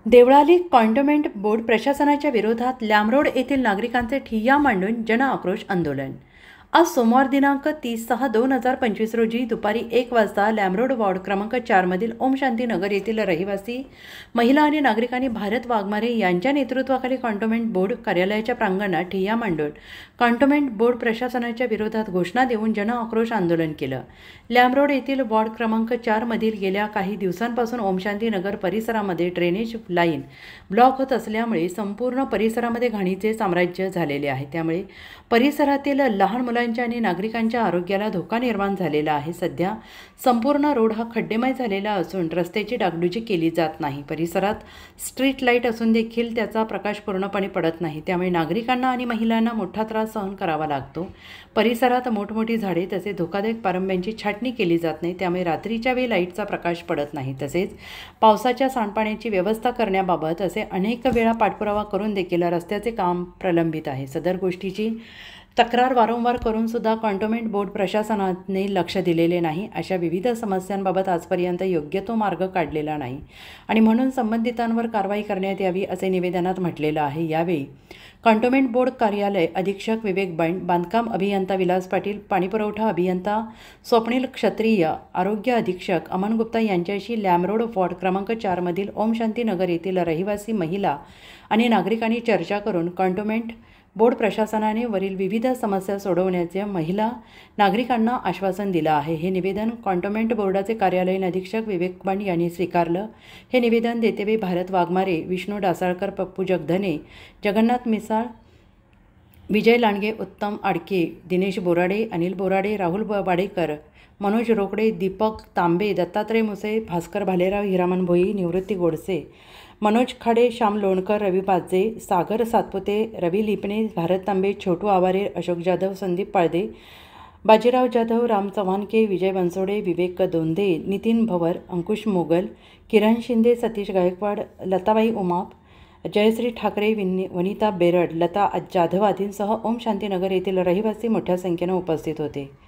Deolali cantonment board प्रशासनाच्या विरोधात लांबरोड येथील नागरिकांचे ठिय्या मांडून जनआक्रोश आंदोलन। आज सोमवार दिनांक 30/6/2025 रोजी दुपारी 1 वाजता लांबरोड वॉर्ड क्रमांक 4 मधील ओम शांती नगर येथील रहिवासी महिला आणि नागरिकांनी भारत वाघमारे यांच्या नेतृत्वाखाली कॅन्टोन्मेंट बोर्ड कार्यालयाच्या प्रांगणात ठिय्या मांडून कॅन्टोन्मेंट बोर्ड प्रशासनाच्या विरोधात घोषणा देऊन जनआक्रोश आंदोलन केलं। लांबरोड येथील वॉर्ड क्रमांक 4 मधील गेल्या काही दिवसांपासून ओम शांती नगर परिसरामध्ये ड्रेनेज लाईन ब्लॉक होत असल्यामुळे संपूर्ण परिसरामध्ये घाणीचे साम्राज्य झालेले आहे। त्यामुळे परिसरातील लहान मुलांच्या आणि नागरिकांच्या आरोग्याला धोका निर्माण झालेला आहे। सध्या संपूर्ण रोड हा खड्डेमय झालेला असून रस्त्याची डागडुजी केली जात नाही। परिसरात स्ट्रीट लाईट असून देखील त्याचा प्रकाश पूर्णपणे पडत नाही, त्यामुळे नागरिकांना आणि महिलांना मोठा त्रास सहन करावा लागतो। परिसरात मोठमोठी झाडे तसेच धोकादायक पारंब्यांची छाटणी केली जात नाही, त्यामुळे रात्रीच्या वेळी लाईटचा प्रकाश पडत नाही। तसेच पावसाच्या सांडपाण्याची व्यवस्था करण्याबाबत असे अनेक वेळा पाठपुरावा करून देखील रस्त्याचे काम प्रलंबित आहे। सदर गोष्टीची तक्रार वारंवार करून सुद्धा कॅन्टोन्मेंट बोर्ड प्रशासनाने लक्ष दिलेले नाही। अशा विविध समस्यांबाबत आजपर्यंत योग्य तो मार्ग काढलेला नाही आणि म्हणून संबंधितांवर कारवाई करण्यात यावी असे निवेदनात म्हटलेलं आहे। यावेळी कॅन्टोन्मेंट बोर्ड कार्यालय अधीक्षक विवेक बैंड, बांधकाम अभियंता विलास पाटील, पाणीपुरवठा अभियंता स्वप्नील क्षत्रिय, आरोग्य अधीक्षक अमन गुप्ता यांच्याशी लांबरोड वॉर्ड क्रमांक 4 मधील ओम शांती नगर येथील रहिवासी महिला आणि नागरिकांनी चर्चा करून कॅन्टोन्मेंट बोर्ड प्रशासनाने वरील विविध समस्या सोडवण्याचे महिला नागरिकांना आश्वासन दिलं आहे। हे निवेदन कॅन्टोन्मेंट बोर्डाचे कार्यालयीन अधीक्षक विवेक बैंड यांनी स्वीकारलं। हे निवेदन देतेवेळी भारत वाघमारे, विष्णू डासाळकर, पप्पू जगधने, जगन्नाथ मिसाळ, विजय लांडगे, उत्तम आडके, दिनेश बोराडे, अनिल बोराडे, राहुल वाडेकर, मनोज रोकडे, दीपक तांबे, दत्तात्रय मुसे, भास्कर भालेराव, हिरामन भोई, निवृत्ती गोडसे, मनोज खाडे, श्याम लोणकर, रवी पाजे, सागर सातपुते, रवी लिपणे, भारत तांबे, छोटू आवारे, अशोक जाधव, संदीप पाळदे, बाजीराव जाधव, राम चव्हाणके, विजय बनसोडे, विवेक दोंदे, नितीन भवर, अंकुश मोगल, किरण शिंदे, सतीश गायकवाड, लताबाई उमाप, जयश्री ठाकरे, वनिता बेरड, लता जाधव आदींसह ओम शांतीनगर येथील रहिवासी मोठ्या संख्येने उपस्थित होते।